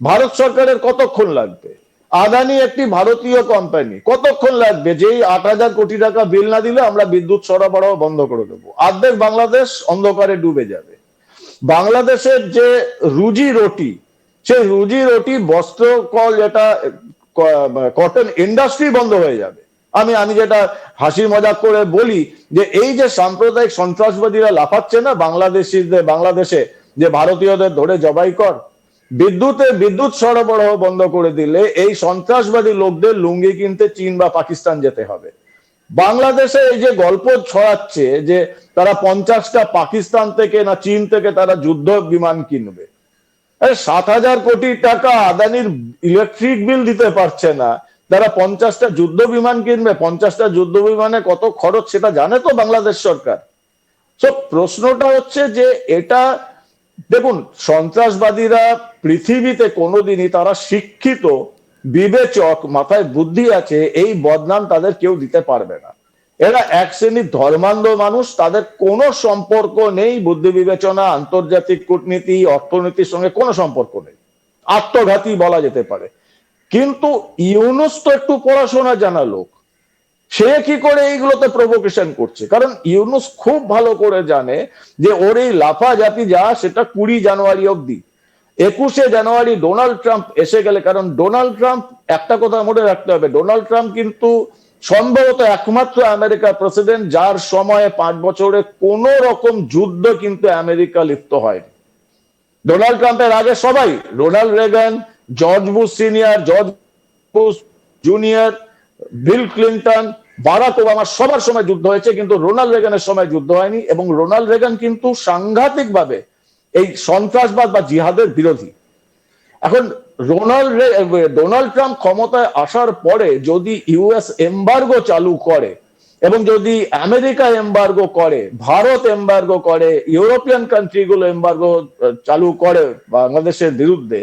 ভারত সরকারের কতক্ষণ লাগবে? আদানি একটি ভারতীয় কোম্পানি, কতক্ষণ লাগবে যেই 8,000 কোটি টাকা বিল না দিলে আমরা বিদ্যুৎ সরবরাহ বন্ধ করে দেবো? অর্ধেক বাংলাদেশ অন্ধকারে ডুবে যাবে। বাংলাদেশের যে রুজি রুটি, সেই রুজি রুটি বস্ত্র কল, যেটা কটন ইন্ডাস্ট্রি বন্ধ হয়ে যাবে। আমি যেটা হাসি মজাক করে বলি যে এই যে সাম্প্রদায়িক সন্ত্রাসবাদীরা লাফাচ্ছে না বাংলাদেশে, যে ভারতীয়দের ধরে জবাই কর, বিদ্যুৎ সরবরাহ বন্ধ করে দিলে এই সন্ত্রাসবাদী লোকদের লুঙ্গি কিনতে চীন বা পাকিস্তান যেতে হবে। বাংলাদেশে এই যে গল্প ছড়াচ্ছে যে তারা 50টা পাকিস্তান থেকে না চীন থেকে তারা যুদ্ধ বিমান কিনবে, 7,000 কোটি টাকা আদানির ইলেকট্রিক বিল দিতে পারছে না, তারা 50টা যুদ্ধ বিমান কিনবে? 50টা যুদ্ধ বিমানে কত খরচ সেটা জানে তো বাংলাদেশ সরকার? তো প্রশ্নটা হচ্ছে যে এটা, দেখুন, সন্ত্রাসবাদীরা পৃথিবীতে কোনোদিনই তারা শিক্ষিত, বিবেচক, মাথায় বুদ্ধি আছে, এই বদনাম তাদের কেউ দিতে পারবে না। এরা এক শ্রেণীর ধর্মান্ধ মানুষ, তাদের কোনো সম্পর্ক নেই বুদ্ধি বিবেচনা, আন্তর্জাতিক কূটনীতি, অর্থনীতির সঙ্গে কোনো সম্পর্ক নেই, আত্মঘাতী বলা যেতে পারে। কিন্তু ইউনূস তো একটু পড়াশোনা জানা লোক, সে কি করে এইগুলোতে প্রভোকেশন করছে? কারণ ইউনূস খুব ভালো করে জানে যে ওর এই লাফাজাতি যা, সেটা 20 জানুয়ারি অব্দি। 21শে জানুয়ারি ডোনাল্ড ট্রাম্প এসে গেলে, কারণ ডোনাল্ড ট্রাম্প, একটা কথা মনে রাখতে হবে, ডোনাল্ড ট্রাম্প কিন্তু সম্ভবত একমাত্র আমেরিকার প্রেসিডেন্ট যার সময়ে 5 বছরে কোন রকম যুদ্ধ কিন্তু আমেরিকা লিপ্ত হয়নি। ডোনাল্ড ট্রাম্পের আগে সবাই, Ronald Reagan, George Bush senior, George Bush junior, Bill Clinton, Barack Obama, সবার সময় যুদ্ধ হয়েছে, কিন্তু রোনাল্ড রেগানের সময় যুদ্ধ হয়নি। এবং রোনাল্ড রেগান কিন্তু সাংঘাতিক ভাবে এই সন্ত্রাসবাদ বা জিহাদের বিরোধী। এখন ডোনাল্ড ট্রাম্প ক্ষমতায় আসার পরে যদি ইউএস এমবার্গো চালু করে, এবং যদি আমেরিকা এমবার্গো করে, ভারত এমবার্গো করে, ইউরোপিয়ান কান্ট্রিগুলো এমবার্গো চালু করে বাংলাদেশের বিরুদ্ধে,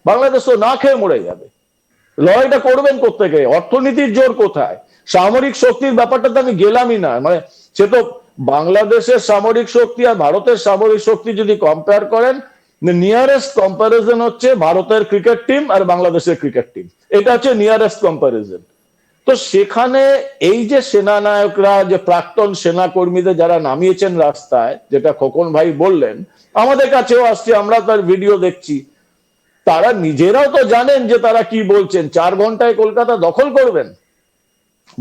বাংলাদেশ তো না খেয়ে মরে যাবে। লড়াইটা করবেন কোত্থেকে? অর্থনীতির জোর কোথায়? সামরিক শক্তির ব্যাপারটা তো আমি গেলামই না, মানে সে তো বাংলাদেশের সামরিক শক্তি আর ভারতের সামরিক শক্তি যদি কম্পেয়ার করেন, নিয়ারেস্ট কম্পারিজন হচ্ছে ভারতের ক্রিকেট টিম আর বাংলাদেশের ক্রিকেট টিম, এটা হচ্ছে নিয়ারেস্ট কম্পারিজন। তো সেখানে এই যে সেনানায়করা, যে প্রাক্তন সেনা কর্মীদের যারা নামিয়েছেন রাস্তায়, যেটা খোকন ভাই বললেন, আমাদের কাছেও আসছে, আমরা তার ভিডিও দেখছি, তারা নিজেরাও তো জানেন যে তারা কি বলছেন। 4 ঘন্টায় কলকাতা দখল করবেন?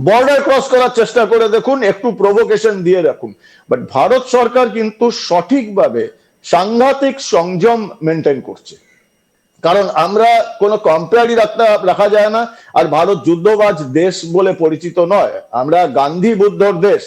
বর্ডার ক্রস করার চেষ্টা করে দেখুন, একটু প্রভোকেশন দিয়ে রাখুন। বাট ভারত সরকার কিন্তু সঠিকভাবে সাংঘাতিক সংযম মেনটেন করছে, কারণ আমরা কোনো কম্পেয়ারই রাখা যায় না। আর ভারত যুদ্ধবাজ দেশ বলে পরিচিত নয়, আমরা গান্ধী বুদ্ধর দেশ।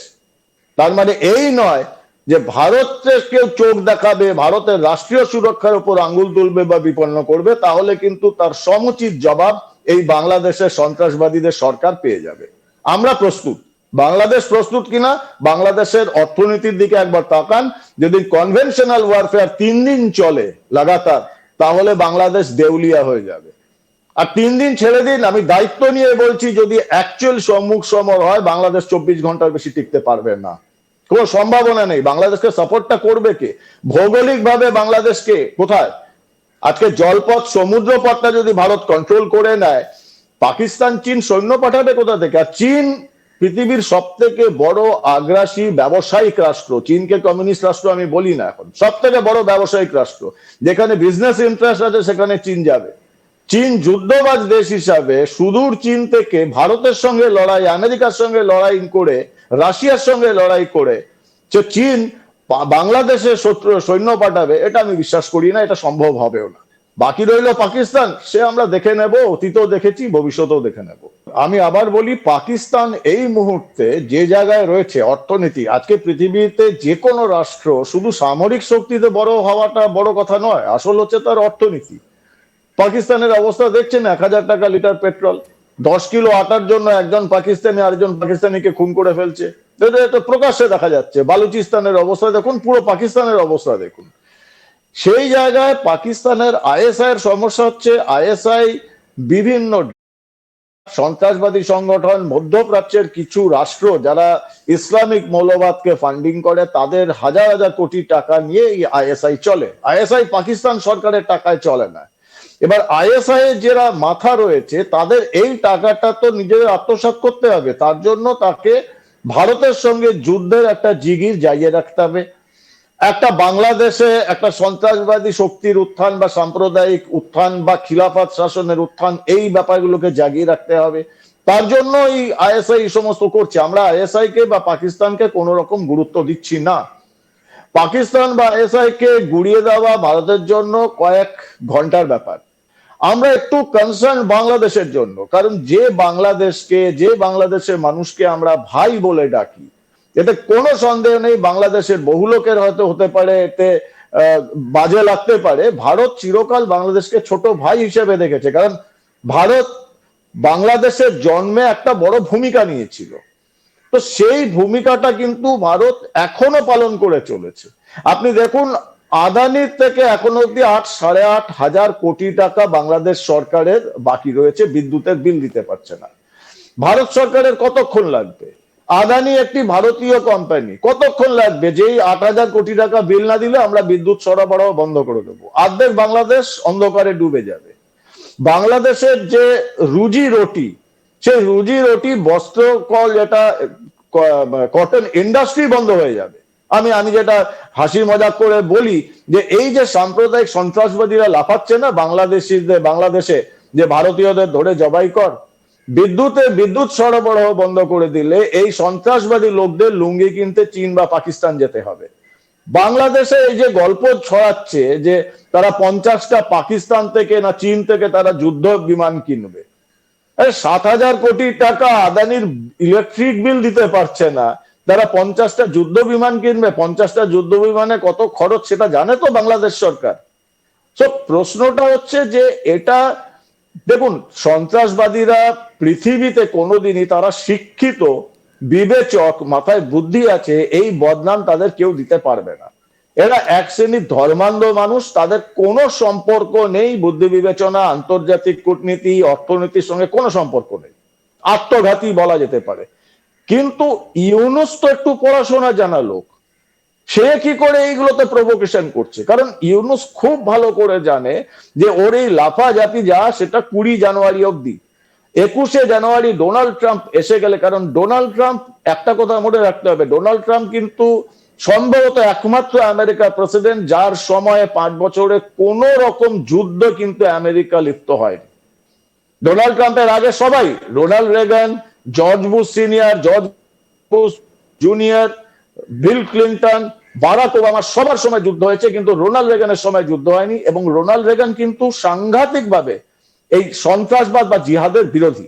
তার মানে এই নয় যে ভারতকে কেউ চোখ দেখাবে, ভারতের রাষ্ট্রীয় সুরক্ষার উপর আঙ্গুল তুলবে বা বিপন্ন করবে, তাহলে কিন্তু তার সমুচিত জবাব এই বাংলাদেশের সন্ত্রাসবাদীদের সরকার পেয়ে যাবে। আমরা প্রস্তুত। বাংলাদেশ প্রস্তুত কিনা, বাংলাদেশের অর্থনীতির দিকে একবার তাকান। যদি কনভেনশনাল ওয়ারফেয়ার 3 দিন চলে লাগাতার, তাহলে বাংলাদেশ দেউলিয়া হয়ে যাবে। আর 3 দিন ছেড়ে দিন, আমি দায়িত্ব নিয়ে বলছি, যদি অ্যাকচুয়াল সম্মুখ সমর হয়, বাংলাদেশ 24 ঘন্টার বেশি টিকতে পারবে না, কোনো সম্ভাবনা নেই। বাংলাদেশকে সাপোর্টটা করবে কে? ভৌগোলিক ভাবে বাংলাদেশকে কোথায়? আজকে জলপথ, সমুদ্র পথটা যদি ভারত কন্ট্রোল করে নেয়, পাকিস্তান, চীন সৈন্য পাঠাবে কোথা থেকে? আর চীন পৃথিবীর সব থেকে বড় আগ্রাসী ব্যবসায়িক রাষ্ট্র। চীনকে কমিউনিস্ট রাষ্ট্র আমি বলি না, এখন সব থেকে বড় ব্যবসায়িক রাষ্ট্র। যেখানে বিজনেস ইন্টারেস্ট আছে সেখানে চীন যাবে। চীন যুদ্ধবাজ দেশ হিসাবে সুদূর চীন থেকে ভারতের সঙ্গে লড়াই, আমেরিকার সঙ্গে লড়াই করে, রাশিয়ার সঙ্গে লড়াই করে চীন বাংলাদেশে সৈন্য পাঠাবে, এটা আমি বিশ্বাস করি না, এটা সম্ভব হবেও না। বাকি রইল পাকিস্তান, সে আমরা দেখে নেব, অতীতেও দেখেছি, ভবিষ্যতেও দেখে নেব। আমি আবার বলি, পাকিস্তান এই মুহূর্তে যে জায়গায় রয়েছে, অর্থনীতি, আজকে পৃথিবীতে যে কোনো রাষ্ট্র শুধু সামরিক শক্তিতে বড় হওয়াটা বড় কথা নয়, আসল হচ্ছে তার অর্থনীতি। পাকিস্তানের অবস্থা দেখছেন, 1000 টাকা লিটার পেট্রোল, 10 কিলো আটার জন্য একজন পাকিস্তানি আরেকজন পাকিস্তানিকে খুন করে ফেলছে, এটা প্রকাশ্যে দেখা যাচ্ছে। বালুচিস্তানের অবস্থা দেখুন, পুরো পাকিস্তানের অবস্থা দেখুন। সেই জায়গায় পাকিস্তানের আইএসআই এর সমস্যা হচ্ছে, আইএসআই বিভিন্ন সন্ত্রাসবাদী সংগঠন, মধ্যপ্রাচ্যের কিছু রাষ্ট্র যারা ইসলামিক মৌলবাদকে ফান্ডিং করে, তাদের হাজার হাজার কোটি টাকা নিয়ে এই আইএসআই চলে। আইএসআই পাকিস্তান সরকারের টাকায় চলে না। এবার আইএসআই এর যারা মাথা রয়েছে তাদের এই টাকাটা তো নিজেদের আত্মসাৎ করতে হবে, তার জন্য তাকে ভারতের সঙ্গে যুদ্ধের একটা জিগির জাগিয়ে রাখতে হবে। একটা বাংলাদেশে একটা সন্ত্রাসবাদী শক্তির উত্থান বা সাম্প্রদায়িক উত্থান বা খিলাফত শাসনের উত্থান, এই ব্যাপারগুলোকে জাগিয়ে রাখতে হবে। তার জন্য এই আইএসআই এই সমস্ত করছে। আমরা আইএসআই কে বা পাকিস্তানকে কোনো রকম গুরুত্ব দিচ্ছি না। পাকিস্তান বা আইএসআই কে গুড়িয়ে দেওয়া ভারতের জন্য কয়েক ঘন্টার ব্যাপার। আমরা একটু কনসার্ন বাংলাদেশের জন্য, কারণ যে বাংলাদেশের মানুষকে আমরা ভাই বলে ডাকি, এতে কোনো সন্দেহ নেই বাংলাদেশের বহু লোকের হয়তো হতে পারে এতে বাজে লাগতে পারে, ভারত চিরকাল বাংলাদেশকে ছোট ভাই হিসেবে দেখেছে। কারণ ভারত বাংলাদেশের জন্মে একটা বড় ভূমিকা নিয়েছিল, তো সেই ভূমিকাটা কিন্তু ভারত এখনো পালন করে চলেছে। আপনি দেখুন, আদানির থেকে এখনো অব্দি 8,500 কোটি টাকা বাংলাদেশ সরকারের বাকি রয়েছে, বিদ্যুতের বিল দিতে পারছে না। ভারত সরকারের কতক্ষণ লাগবে? আদানি একটি ভারতীয় কোম্পানি, কতক্ষণ লাগবে যেই 8,000 কোটি টাকা বিল না দিলে আমরা বিদ্যুৎ সরবরাহ বন্ধ করে দেবো? অর্ধেক বাংলাদেশ অন্ধকারে ডুবে যাবে। বাংলাদেশের যে রুজি রুটি, সেই রুজি রুটি বস্ত্র কল, যেটা কটন ইন্ডাস্ট্রি বন্ধ হয়ে যাবে। আমি যেটা হাসি মজাক করে বলি যে এই যে সাম্প্রদায়িক সন্ত্রাসবাদীরা লাফাচ্ছে না বাংলাদেশে, যে ভারতীয়দের ধরে জবাই কর, বিদ্যুৎ সরবরাহ বন্ধ করে দিলে এই সন্ত্রাসবাদী লোকদের লুঙ্গি কিনতে চীন বা পাকিস্তান যেতে হবে। বাংলাদেশে এই যে গল্প ছড়াচ্ছে যে তারা 50টা পাকিস্তান থেকে না চীন থেকে তারা যুদ্ধ বিমান কিনবে, 7,000 কোটি টাকা আদানির ইলেকট্রিক বিল দিতে পারছে না, তারা 50টা যুদ্ধ বিমান কিনবে। 50টা যুদ্ধ বিমানে কত খরচ সেটা জানে তো বাংলাদেশ সরকার। তো প্রশ্নটা হচ্ছে যে এটা দেখুন, সন্ত্রাসবাদীরা পৃথিবীতে কোনোদিনই তারা শিক্ষিত, বিবেচক, মাথায় বুদ্ধি আছে, এই বদনাম তাদের কেউ দিতে পারবে না। এরা এক শ্রেণীর ধর্মান্ধ মানুষ, তাদের কোনো সম্পর্ক নেই বুদ্ধি বিবেচনা, আন্তর্জাতিক কূটনীতি, অর্থনীতির সঙ্গে কোনো সম্পর্ক নেই, আত্মঘাতী বলা যেতে পারে। কিন্তু ইউনূস তো একটু পড়াশোনা জানা লোক, সে কি করে এইগুলোতে প্রভোকেশন করছে? কারণ ইউনূস খুব ভালো করে জানে যে ওর এই লাফা জাতি যা, সেটা 20 জানুয়ারি অব্দি। 21শে জানুয়ারি ডোনাল্ড ট্রাম্প এসে গেলে, কারণ ডোনাল্ড ট্রাম্প, একটা কথা মনে রাখতে হবে, ডোনাল্ড ট্রাম্প কিন্তু সম্ভবত একমাত্র আমেরিকার প্রেসিডেন্ট যার সময়ে 5 বছরে কোন রকম যুদ্ধ কিন্তু আমেরিকা লিপ্ত হয়নি। ডোনাল্ড ট্রাম্পের আগে সবাই, Ronald Reagan, George Bush senior, George Bush junior, Bill Clinton, Barack Obama, সবার সময় যুদ্ধ হয়েছে, কিন্তু রোনাল্ড রেগানের সময় যুদ্ধ হয়নি। এবং রোনাল্ড রেগান কিন্তু সাংঘাতিক ভাবে এই সন্ত্রাসবাদ বা জিহাদের বিরোধী।